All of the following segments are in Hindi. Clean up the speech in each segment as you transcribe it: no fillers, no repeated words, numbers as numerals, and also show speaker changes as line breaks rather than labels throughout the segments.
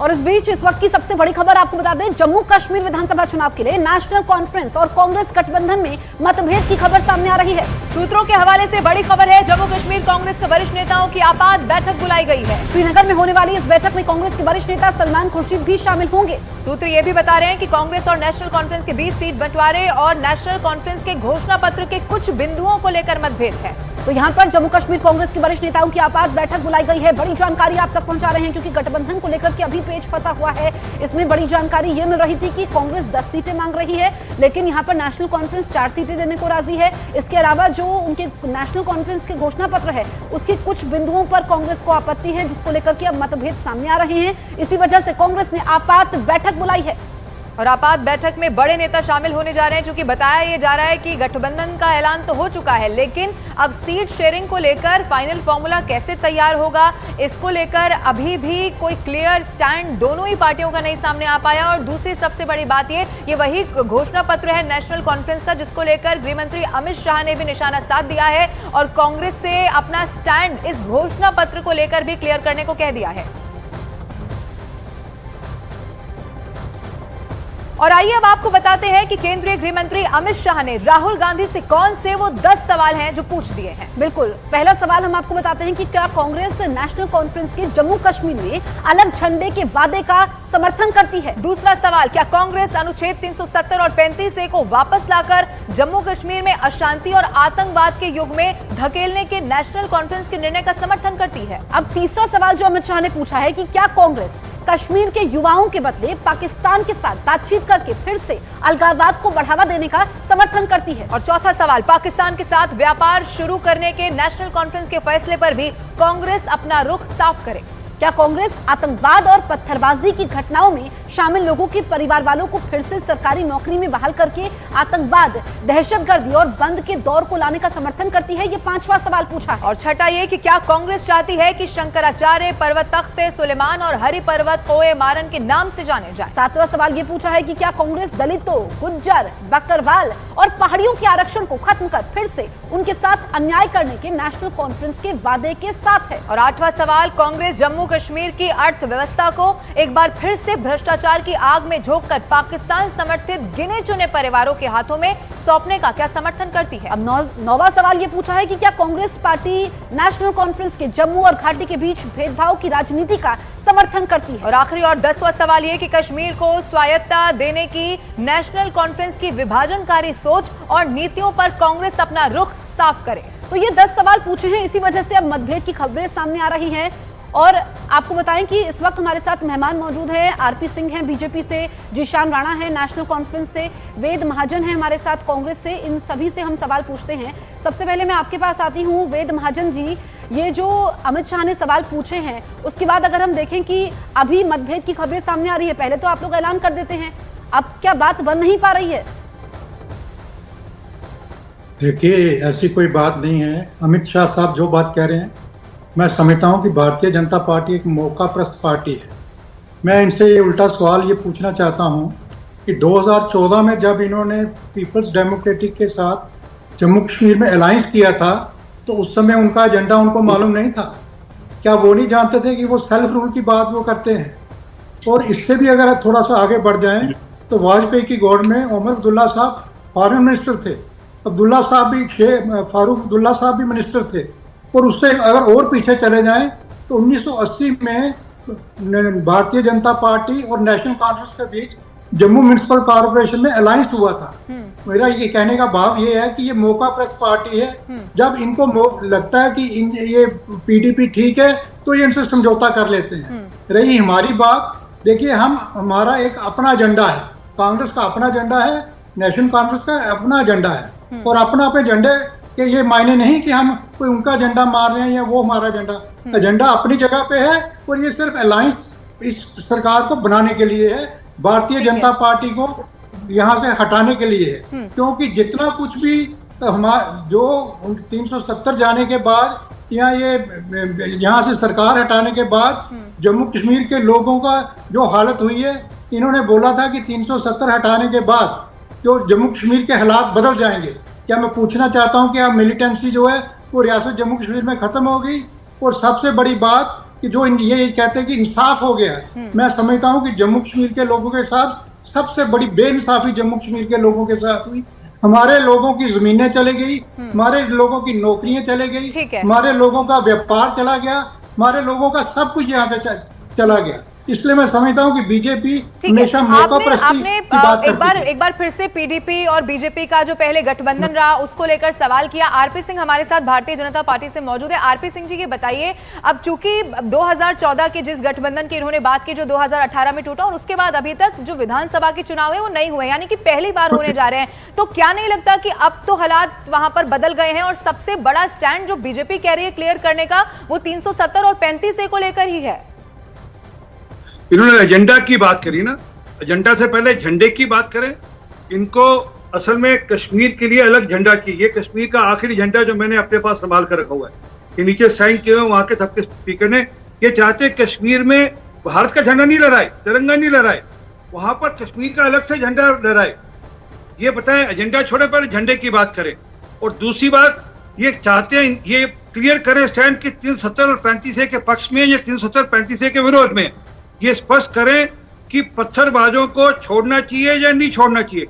और इस बीच इस वक्त की सबसे बड़ी खबर आपको बता दें, जम्मू कश्मीर विधानसभा चुनाव के लिए नेशनल कॉन्फ्रेंस और कांग्रेस गठबंधन में मतभेद की खबर सामने आ रही है।
सूत्रों के हवाले से बड़ी खबर है, जम्मू कश्मीर कांग्रेस के वरिष्ठ नेताओं की आपात बैठक बुलाई गई है।
श्रीनगर में होने वाली इस बैठक में कांग्रेस के वरिष्ठ नेता सलमान खुर्शीद भी शामिल होंगे।
सूत्र ये भी बता रहे हैं कि कांग्रेस और नेशनल कॉन्फ्रेंस के बीच सीट बंटवारे और नेशनल कॉन्फ्रेंस के घोषणा पत्र के कुछ बिंदुओं को लेकर मतभेद है।
तो यहाँ पर जम्मू कश्मीर कांग्रेस के वरिष्ठ नेताओं की आपात बैठक बुलाई गई है। बड़ी जानकारी आप तक पहुंचा रहे हैं क्योंकि गठबंधन को लेकर के अभी पेच फंसा हुआ है। इसमें बड़ी जानकारी ये मिल रही थी कि कांग्रेस 10 सीटें मांग रही है, लेकिन यहाँ पर नेशनल कॉन्फ्रेंस 4 सीटें देने को राजी है। इसके अलावा जो उनके नेशनल कॉन्फ्रेंस के घोषणा पत्र है उसके कुछ बिंदुओं पर कांग्रेस को आपत्ति है, जिसको लेकर के अब मतभेद सामने आ रहे हैं। इसी वजह से कांग्रेस ने आपात बैठक बुलाई है
और आपात बैठक में बड़े नेता शामिल होने जा रहे हैं। क्योंकि बताया ये जा रहा है कि गठबंधन का ऐलान तो हो चुका है, लेकिन अब सीट शेयरिंग को लेकर फाइनल फॉर्मूला कैसे तैयार होगा, इसको लेकर अभी भी कोई क्लियर स्टैंड दोनों ही पार्टियों का नहीं सामने आ पाया। और दूसरी सबसे बड़ी बात ये वही घोषणा पत्र है नेशनल कॉन्फ्रेंस का, जिसको लेकर गृह मंत्री अमित शाह ने भी निशाना साध दिया है और कांग्रेस से अपना स्टैंड इस घोषणा पत्र को लेकर भी क्लियर करने को कह दिया है। और आइए अब आपको बताते हैं कि केंद्रीय गृह मंत्री अमित शाह ने राहुल गांधी से कौन से वो 10 सवाल हैं जो पूछ दिए हैं।
बिल्कुल, पहला सवाल हम आपको बताते हैं कि क्या कांग्रेस नेशनल कॉन्फ्रेंस के जम्मू कश्मीर में अलग झंडे के वादे का समर्थन करती है।
दूसरा सवाल, क्या कांग्रेस अनुच्छेद 370 और 35A को वापस लाकर जम्मू कश्मीर में अशांति और आतंकवाद के युग में धकेलने के नेशनल कॉन्फ्रेंस के निर्णय का समर्थन करती है।
अब तीसरा सवाल जो अमित शाह ने पूछा है कि क्या कांग्रेस कश्मीर के युवाओं के बदले पाकिस्तान के साथ बातचीत करके फिर से अलगाववाद को बढ़ावा देने का समर्थन करती है।
और चौथा सवाल, पाकिस्तान के साथ व्यापार शुरू करने के नेशनल कॉन्फ्रेंस के फैसले पर भी कांग्रेस अपना रुख साफ करे।
क्या कांग्रेस आतंकवाद और पत्थरबाजी की घटनाओं में शामिल लोगों के परिवार वालों को फिर से सरकारी नौकरी में बहाल करके आतंकवाद, दहशतगर्दी और बंद के दौर को लाने का समर्थन करती है? ये पांचवा सवाल पूछा है।
और छठा ये कि क्या कांग्रेस चाहती है कि शंकराचार्य पर्वत तख्ते सुलेमान और हरि पर्वत कोए मारन के नाम से जाने जाए।
सातवां सवाल ये पूछा है कि क्या कांग्रेस दलितों, गुज्जर, बकरवाल और पहाड़ियों के आरक्षण को खत्म कर फिर से उनके साथ अन्याय करने के नेशनल कॉन्फ्रेंस के वादे के साथ है।
और आठवां सवाल, कांग्रेस जम्मू कश्मीर की अर्थव्यवस्था को एक बार फिर से भ्रष्टाचार की आग में झोंककर पाकिस्तान समर्थित गिने चुने परिवारों के हाथों में सौंपने का क्या समर्थन करती है।
अब नौवां सवाल ये पूछा है कि क्या कांग्रेस पार्टी नेशनल कॉन्फ्रेंस के जम्मू और घाटी के बीच भेदभाव की राजनीति का समर्थन करती है।
और आखिरी और 10वां सवाल ये कि कश्मीर को स्वायत्तता देने की नेशनल कॉन्फ्रेंस की विभाजनकारी सोच और नीतियों पर कांग्रेस अपना रुख साफ करे।
तो ये 10 सवाल पूछे हैं, इसी वजह से अब मतभेद की खबरें सामने आ रही हैं। और आपको बताएं कि इस वक्त हमारे साथ मेहमान मौजूद हैं। आरपी सिंह हैं बीजेपी से, जीशान राणा है नेशनल कॉन्फ्रेंस से, वेद महाजन है हमारे साथ कांग्रेस से। इन सभी से हम सवाल पूछते हैं। सबसे पहले मैं आपके पास आती हूँ वेद महाजन जी, ये जो अमित शाह ने सवाल पूछे हैं उसके बाद अगर हम देखें कि अभी मतभेद की खबरें सामने आ रही है, पहले तो आप लोग ऐलान कर देते हैं, अब क्या बात बन नहीं पा रही है?
देखिए, ऐसी कोई बात नहीं है। अमित शाह साहब जो बात कह रहे हैं, मैं समझता हूं कि भारतीय जनता पार्टी एक मौकाप्रस्त पार्टी है। मैं इनसे ये उल्टा सवाल ये पूछना चाहता हूं कि 2014 में जब इन्होंने पीपल्स डेमोक्रेटिक के साथ जम्मू कश्मीर में अलायंस किया था तो उस समय उनका एजेंडा उनको मालूम नहीं था? क्या वो नहीं जानते थे कि वो सेल्फ रूल की बात वो करते हैं? और इससे भी अगर थोड़ा सा आगे बढ़ जाएं तो वाजपेयी की गवर्नमेंट में उमर अब्दुल्ला साहब फॉरेन मिनिस्टर थे, अब्दुल्ला साहब भी फारूक अब्दुल्ला साहब भी मिनिस्टर थे। और उससे अगर और पीछे चले जाएं तो 1980 में भारतीय जनता पार्टी और नेशनल कॉन्फ्रेंस के बीच जम्मू म्युनिसिपल कॉर्पोरेशन में अलायंस हुआ था। मेरा ये कहने का भाव ये है कि ये मौकाप्रस्त पार्टी है। जब इनको लगता है कि ये पीडीपी ठीक है तो ये इनसे समझौता कर लेते हैं। रही हमारी बात, देखिए हमारा एक अपना एजेंडा है, कांग्रेस का अपना एजेंडा है, नेशनल कॉन्फ्रेंस का अपना एजेंडा है। और अपना एजेंडे कि ये मायने नहीं कि हम कोई उनका एजेंडा मार रहे हैं या वो हमारा एजेंडा अपनी जगह पे है। और ये सिर्फ अलायंस इस सरकार को बनाने के लिए है, भारतीय जनता पार्टी को यहाँ से हटाने के लिए है। क्योंकि जितना कुछ भी जो 370 जाने के बाद यहाँ से सरकार हटाने के बाद जम्मू कश्मीर के लोगों का जो हालत हुई है, इन्होंने बोला था कि 370 हटाने के बाद जो जम्मू कश्मीर के हालात बदल जाएंगे। क्या मैं पूछना चाहता हूं कि अब मिलिटेंसी जो है वो रियासत जम्मू कश्मीर में खत्म हो गई? और सबसे बड़ी बात कि जो ये कहते हैं कि इंसाफ हो गया है। मैं समझता हूं कि जम्मू कश्मीर के लोगों के साथ सबसे बड़ी बेइंसाफी जम्मू कश्मीर के लोगों के साथ हुई। हमारे लोगों की जमीनें चली गई, हमारे लोगों की नौकरियां चली गई, हमारे लोगों का व्यापार चला गया, हमारे लोगों का सब कुछ यहाँ से चला गया। इसलिए मैं समझता हूं कि बीजेपी हमेशा मौकापरस्ती की बात करती है।
एक बार फिर से पीडीपी और बीजेपी का जो पहले गठबंधन रहा उसको लेकर सवाल किया। आरपी सिंह हमारे साथ भारतीय जनता पार्टी से मौजूद है। आरपी सिंह जी, ये बताइए, अब चूंकि 2014 के जिस गठबंधन की इन्होंने बात की जो 2018 में टूटा और उसके बाद अभी तक जो विधानसभा के चुनाव है वो नहीं हुए, यानी कि पहली बार होने जा रहे हैं, तो क्या नहीं लगता कि अब तो हालात वहां पर बदल गए हैं और सबसे बड़ा स्टैंड जो बीजेपी कह रही है क्लियर करने का वो 370 और 35A को लेकर ही है?
इन्होंने एजेंडा की बात करी ना, एजेंडा से पहले झंडे की बात करें। इनको असल में कश्मीर के लिए अलग झंडा की, ये कश्मीर का आखिरी झंडा जो मैंने अपने पास संभाल कर रखा हुआ है, ये नीचे साइन किए हुए वहां के सबके स्पीकर ने। ये चाहते कश्मीर में भारत का झंडा नहीं लहराए, तिरंगा नहीं लहराए, वहां पर कश्मीर का अलग से झंडा लहराए। ये बताएं, एजेंडा छोड़े, पहले झंडे की बात करें। और दूसरी बात, ये चाहते हैं ये क्लियर करें स्टैंड की 370 और 35A के पक्ष में या 370 35A के विरोध में। ये स्पष्ट करें कि पत्थरबाजों को छोड़ना चाहिए या नहीं छोड़ना चाहिए।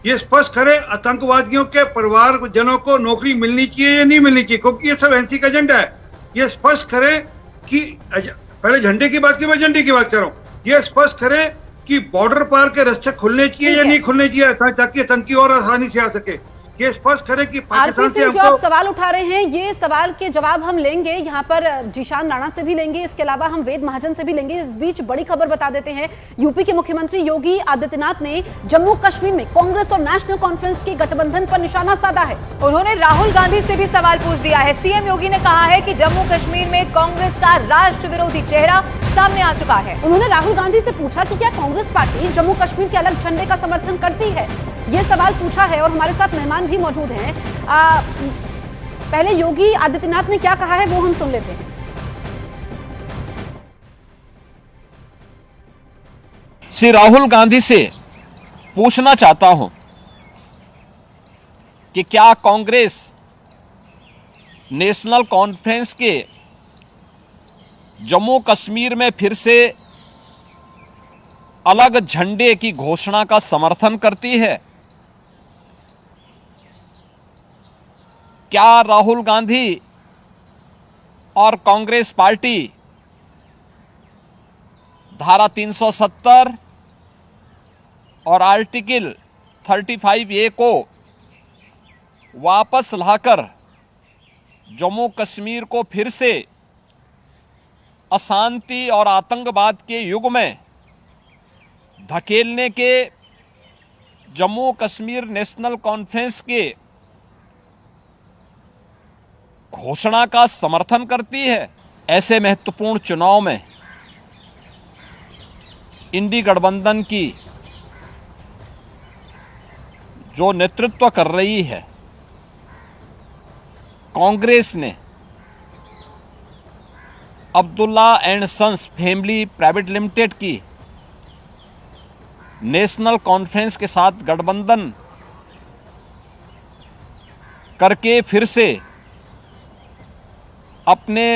ये स्पष्ट करें आतंकवादियों के परिवारजनों को नौकरी मिलनी चाहिए या नहीं मिलनी चाहिए, क्योंकि ये सब एनसी का एजेंडा है। ये स्पष्ट करें कि पहले झंडे की बात की, मैं एजेंडे की बात कर रहा हूँ। ये स्पष्ट करें कि बॉर्डर पार के रास्ते खुलने चाहिए या नहीं खुलने चाहिए, ताकि आतंकी और आसानी से आ सके। ये स्पष्ट करें कि पाकिस्तान से
जो आप सवाल उठा रहे हैं, ये सवाल के जवाब हम लेंगे यहाँ पर जिशान राणा से भी लेंगे, इसके अलावा हम वेद महाजन से भी लेंगे। इस बीच बड़ी खबर बता देते हैं, यूपी के मुख्यमंत्री योगी आदित्यनाथ ने जम्मू कश्मीर में कांग्रेस और नेशनल कॉन्फ्रेंस के गठबंधन पर निशाना साधा है।
उन्होंने राहुल गांधी से भी सवाल पूछ दिया है। सीएम योगी ने कहा है कि जम्मू कश्मीर में कांग्रेस का राष्ट्र विरोधी चेहरा सामने आ चुका है।
उन्होंने राहुल गांधी से पूछा कि क्या कांग्रेस पार्टी जम्मू कश्मीर के अलग झंडे का समर्थन करती है, ये सवाल पूछा है। और हमारे साथ मेहमान भी मौजूद हैं। पहले योगी आदित्यनाथ ने क्या कहा है वो हम सुन लेते हैं।
श्री राहुल गांधी से पूछना चाहता हूं कि क्या कांग्रेस नेशनल कॉन्फ्रेंस के जम्मू कश्मीर में फिर से अलग झंडे की घोषणा का समर्थन करती है? क्या राहुल गांधी और कांग्रेस पार्टी धारा 370 और आर्टिकल 35A को वापस लाकर जम्मू कश्मीर को फिर से अशांति और आतंकवाद के युग में धकेलने के जम्मू कश्मीर नेशनल कॉन्फ्रेंस के घोषणा का समर्थन करती है? ऐसे महत्वपूर्ण चुनाव में इंडी गठबंधन की जो नेतृत्व कर रही है कांग्रेस ने Abdullah and sons family private limited की नेशनल कॉन्फ्रेंस के साथ गठबंधन करके फिर से अपने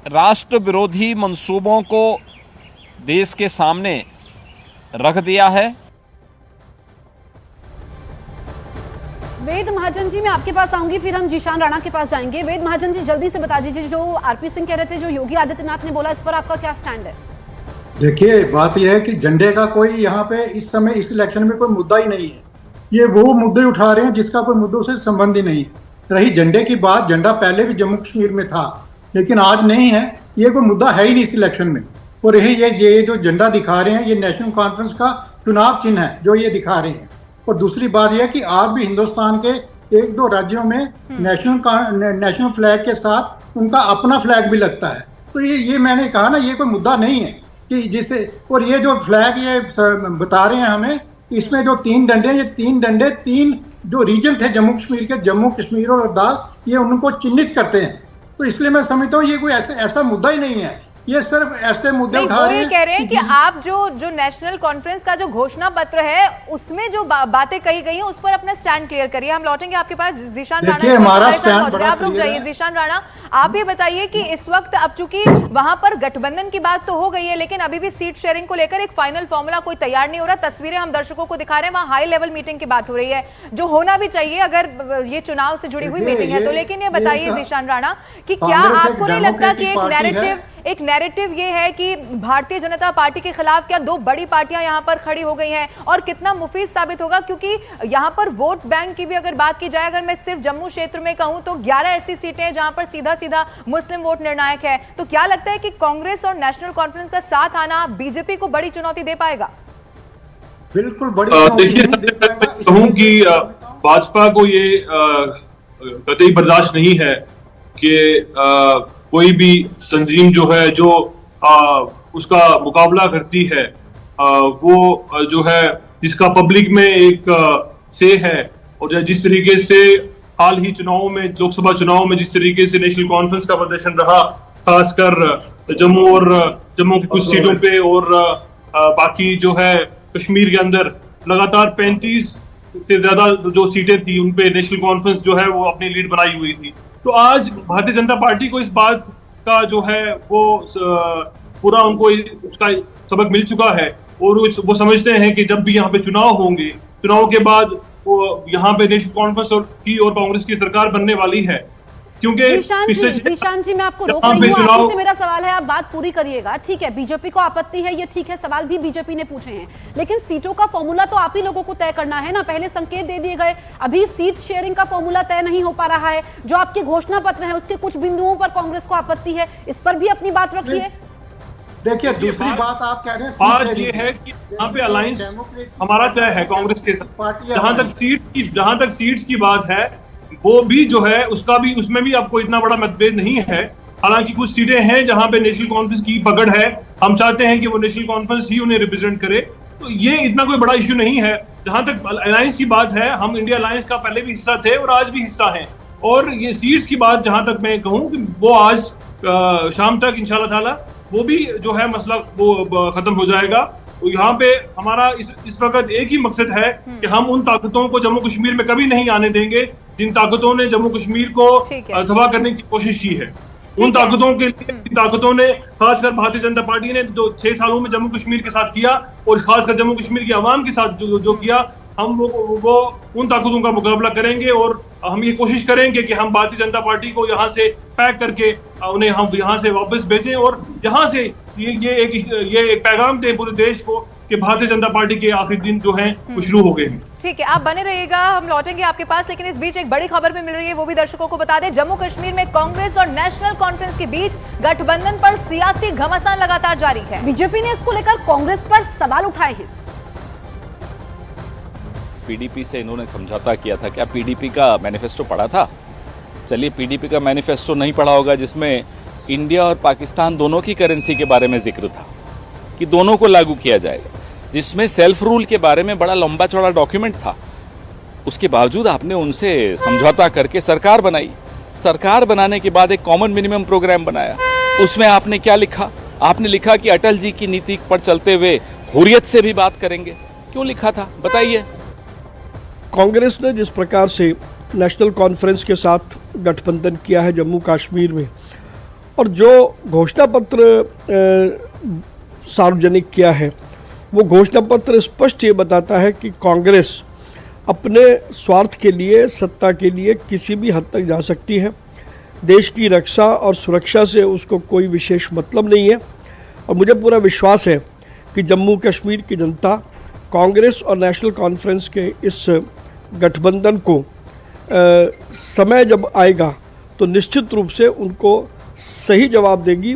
राष्ट्र विरोधी मंसूबों को देश के सामने रख दिया है।
वेद महाजन जी, मैं आपके पास आऊंगी, फिर हम जिशान राणा के पास जाएंगे। वेद महाजन जी, जल्दी से बता दीजिए, जो आरपी सिंह कह रहे थे, जो योगी आदित्यनाथ ने बोला, इस पर आपका क्या स्टैंड है?
देखिए, बात यह है कि झंडे का कोई यहाँ पे इस समय इस इलेक्शन में कोई मुद्दा ही नहीं है। ये वो मुद्दे उठा रहे हैं जिसका कोई मुद्दों से संबंध ही नहीं है। रही झंडे की बात, झंडा पहले भी जम्मू कश्मीर में था लेकिन आज नहीं है, ये कोई मुद्दा है ही नहीं इस इलेक्शन में। और ये जो झंडा दिखा रहे हैं, ये नेशनल कॉन्फ्रेंस का चुनाव चिन्ह है जो ये दिखा रहे हैं। और दूसरी बात यह कि आज भी हिंदुस्तान के 1-2 राज्यों में नेशनल फ्लैग के साथ उनका अपना फ्लैग भी लगता है। तो ये मैंने कहा ना, ये कोई मुद्दा नहीं है कि जिससे। और ये जो फ्लैग ये बता रहे हैं हमें, इसमें जो 3 डंडे, ये 3 डंडे 3 जो रीजन थे जम्मू कश्मीर के, जम्मू कश्मीर और लद्दाख, ये उनको चिन्हित करते हैं। तो इसलिए मैं समझता हूँ ये कोई ऐसा मुद्दा ही नहीं है ये सिर्फ ऐसे मुद्दे
नहीं,
उठा
वो
रहे
ये
हैं
कह रहे हैं कि आप जो नेशनल कॉन्फ्रेंस का जो घोषणा पत्र है उसमें जो बातें कही गई हैं उस पर अपना स्टैंड क्लियर करिए। हम लौटेंगे आपके पास। जीशान राणा
देखिए, हमारा स्टैंड
मौजूद है, आप रुक
बड़ा
जाइए।
clear है।
जीशान राणा, आप ये बताइए कि इस वक्त अब चूंकि वहां पर गठबंधन की बात तो हो गई है, लेकिन अभी भी सीट शेयरिंग को लेकर एक फाइनल फॉर्मूला कोई तैयार नहीं हो रहा। तस्वीरें हम दर्शकों को दिखा रहे हैं, वहां हाई लेवल मीटिंग की बात हो रही है, जो होना भी चाहिए अगर ये चुनाव से जुड़ी हुई
देखिए,
मीटिंग है तो। लेकिन ये बताइए जीशान राणा कि क्या
कांग्रेस एक
आपको नहीं लगता कि
डेमोक्रेटिक
एक नैरेटिव ये है कि भारतीय जनता पार्टी के खिलाफ क्या दो बड़ी पार्टियां यहां पर खड़ी हो गई हैं, और कितना मुफीद साबित होगा? क्योंकि यहां पर वोट बैंक की भी अगर बात की जाए, अगर मैं सिर्फ जम्मू क्षेत्र में कहूं तो 11 ऐसी सीटें हैं जहां पर सीधा सीधा मुस्लिम वोट निर्णायक है। तो क्या लगता है कि कांग्रेस और नेशनल कॉन्फ्रेंस का साथ आना बीजेपी को बड़ी चुनौती दे पाएगा?
बिल्कुल बड़ी
देखिए, कहूं कि भाजपा को ये कतई बर्दाश्त नहीं है कि कोई भी तंजीम जो है जो उसका मुकाबला करती है वो जो है जिसका पब्लिक में एक से है, और जिस तरीके से हाल ही चुनावों में, लोकसभा चुनाव में जिस तरीके से नेशनल कॉन्फ्रेंस का प्रदर्शन रहा, खासकर जम्मू की कुछ सीटों पे और बाकी जो है कश्मीर के अंदर लगातार 35 से ज्यादा जो सीटें थी उन पे नेशनल कॉन्फ्रेंस जो है वो अपनी लीड बनाई हुई थी। तो आज भारतीय जनता पार्टी को इस बात का जो है वो पूरा उनको उसका सबक मिल चुका है, और वो समझते हैं कि जब भी यहाँ पे चुनाव होंगे, चुनाव के बाद वो यहाँ पे नेशनल कॉन्फ्रेंस की और कांग्रेस की सरकार बनने वाली है। क्योंकि
जीशान जी मैं आपको रोक रही हूँ, आपसे मेरा सवाल है, आप बात पूरी करिएगा। ठीक है, बीजेपी को आपत्ति है, ये ठीक है, सवाल भी बीजेपी ने पूछे हैं, लेकिन सीटों का फॉर्मूला तो आप ही लोगों को तय करना है ना। पहले संकेत दे दिए गए, अभी सीट शेयरिंग का फॉर्मूला तय नहीं हो पा रहा है। जो आपके घोषणा पत्र है उसके कुछ बिंदुओं पर कांग्रेस को आपत्ति है, इस पर भी अपनी बात रखिए।
देखिए, दूसरी बात आप कह रहे हैं,
बात ये है कि यहाँ पे अलायंस हमारा तय है कांग्रेस के साथ। जहां तक सीट्स की बात है, वो भी जो है उसमें भी आपको इतना बड़ा मतभेद नहीं है। हालांकि कुछ सीटें हैं जहां पे नेशनल कॉन्फ्रेंस की पकड़ है, हम चाहते हैं कि वो नेशनल कॉन्फ्रेंस ही उन्हें रिप्रेजेंट करे, तो ये इतना कोई बड़ा इश्यू नहीं है। जहां तक अलायंस की बात है, हम इंडिया अलायंस का पहले भी हिस्सा थे और आज भी हिस्सा हैं, और ये सीट्स की बात जहां तक मैं कहूँ कि वो आज शाम तक इंशाल्लाह ताला वो भी जो है मसला वो खत्म हो जाएगा। तो यहाँ पे हमारा इस वक्त एक ही मकसद है कि हम उन ताकतों को जम्मू कश्मीर में कभी नहीं आने देंगे जिन ताकतों ने जम्मू कश्मीर को तबाह करने की कोशिश की है। उन ताकतों ने खासकर भारतीय जनता पार्टी ने जो 6 सालों में जम्मू कश्मीर के साथ किया, और खासकर जम्मू कश्मीर की आवाम के साथ जो किया, हम वो उन ताकतों का मुकाबला करेंगे, और हम ये कोशिश करेंगे कि हम भारतीय जनता पार्टी को यहाँ से पैक करके उन्हें हम यहाँ से वापस भेजें, और यहाँ से ये एक पैगाम दें पूरे देश को कि भारतीय जनता पार्टी के आखिरी दिन जो हैं वो शुरू हो गए हैं।
ठीक है, आप बने रहिएगा, हम लौटेंगे आपके पास। लेकिन इस बीच एक बड़ी खबर भी मिल रही है, वो भी दर्शकों को बता दें। जम्मू कश्मीर में कांग्रेस और नेशनल कॉन्फ्रेंस के बीच गठबंधन पर सियासी घमासान लगातार जारी है। बीजेपी ने इसको लेकर कांग्रेस पर सवाल उठाए हैं।
पीडीपी से इन्होंने समझौता किया था, क्या पीडीपी का मैनिफेस्टो पढ़ा था? चलिए, पीडीपी का मैनिफेस्टो नहीं पढ़ा होगा जिसमें इंडिया और पाकिस्तान दोनों की करेंसी के बारे में जिक्र था कि दोनों को लागू किया जाएगा, जिसमें सेल्फ रूल के बारे में बड़ा लंबा चौड़ा डॉक्यूमेंट था। उसके बावजूद आपने उनसे समझौता करके सरकार बनाई। सरकार बनाने के बाद एक कॉमन मिनिमम प्रोग्राम बनाया। उसमें आपने क्या लिखा? आपने लिखा कि अटल जी की नीति पर चलते हुए हुर्रियत से भी बात करेंगे। क्यों लिखा था, बताइए।
कांग्रेस ने जिस प्रकार से नेशनल कॉन्फ्रेंस के साथ गठबंधन किया है जम्मू कश्मीर में, और जो घोषणा पत्र सार्वजनिक किया है, वो घोषणा पत्र स्पष्ट ये बताता है कि कांग्रेस अपने स्वार्थ के लिए, सत्ता के लिए किसी भी हद तक जा सकती है। देश की रक्षा और सुरक्षा से उसको कोई विशेष मतलब नहीं है, और मुझे पूरा विश्वास है कि जम्मू कश्मीर की जनता कांग्रेस और नेशनल कॉन्फ्रेंस के इस गठबंधन को समय जब आएगा तो निश्चित रूप से उनको सही जवाब देगी।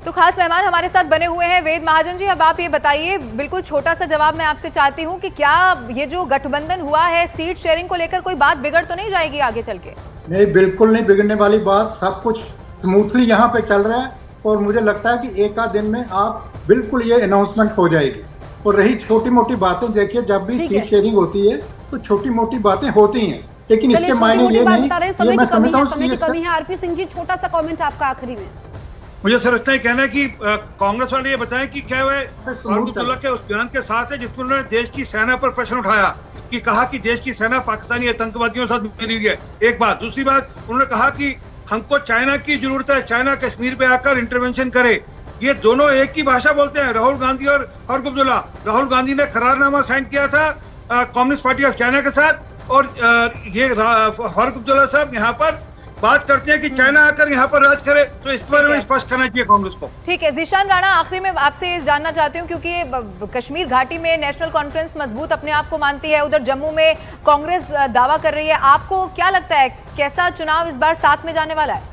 तो खास मेहमान हमारे साथ बने हुए हैं वेद महाजन जी। अब आप ये बताइए, बिल्कुल छोटा सा जवाब मैं आपसे चाहती हूँ कि क्या ये जो गठबंधन हुआ है सीट शेयरिंग को लेकर कोई बात बिगड़ तो नहीं जाएगी आगे चल के?
नहीं, बिल्कुल नहीं बिगड़ने वाली बात, सब कुछ स्मूथली यहाँ पे चल रहा है, और मुझे लगता है कि एक आध दिन में आप बिल्कुल ये अनाउंसमेंट हो जाएगी। और रही छोटी मोटी बातें, देखिए जब भी सीट शेयरिंग होती है तो छोटी मोटी बातें होती हैं, लेकिन इसके मायने ये नहीं, ये मैं समझता हूँ
समय की कमी है। आरपी सिंह जी, छोटा सा कमेंट आपका आखिरी में।
मुझे सर इतना ही कहना है कि कांग्रेस वाले ये बताएं कि क्या वह फारूक अब्दुल्ला के उस बयान के साथ है जिसमें उन्होंने देश की सेना पर प्रश्न उठाया, कि कहा कि देश की सेना पाकिस्तानी आतंकवादियों के साथ मिली हुई है। एक बात। दूसरी बात, उन्होंने कहा कि हमको चाइना की जरूरत है, चाइना कश्मीर पे आकर इंटरवेंशन करे। ये दोनों एक ही भाषा बोलते हैं, राहुल गांधी और फारूक अब्दुल्ला। राहुल गांधी ने करारनामा साइन किया था कम्युनिस्ट पार्टी ऑफ चाइना के साथ, और ये फारूक अब्दुल्ला साहब यहाँ पर बात करते हैं कि चाइना आकर यहाँ पर राज करे। तो इस बारे में स्पष्ट करना चाहिए कांग्रेस को।
ठीक है जीशान राणा, आखिरी में आपसे ये जानना चाहती हूँ, क्योंकि कश्मीर घाटी में नेशनल कॉन्फ्रेंस मजबूत अपने आप को मानती है, उधर जम्मू में कांग्रेस दावा कर रही है, आपको क्या लगता है कैसा चुनाव इस बार साथ में जाने वाला है?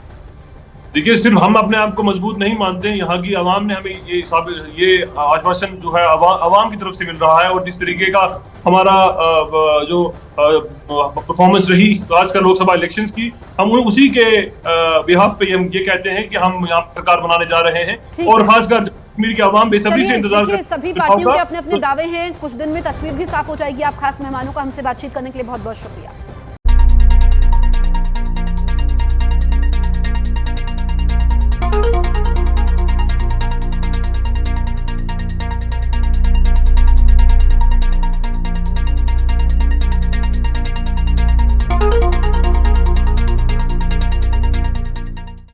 देखिए, सिर्फ हम अपने आप को मजबूत नहीं मानते हैं, यहाँ की आवाम ने हमें ये आश्वासन जो है आवाम की तरफ से मिल रहा है, और जिस तरीके का हमारा जो परफॉर्मेंस रही खासकर लोकसभा इलेक्शंस की, हम उसी के बिहाफ पे हम ये कहते हैं कि हम यहाँ सरकार बनाने जा रहे हैं, और खासकर कश्मीर की आवाम बेसब्री से इंतजार कर
सभी पार्टियों के अपने अपने दावे हैं। कुछ दिन में तस्वीर भी साफ हो जाएगी। आप खास मेहमानों का हमसे बातचीत करने के लिए बहुत बहुत शुक्रिया।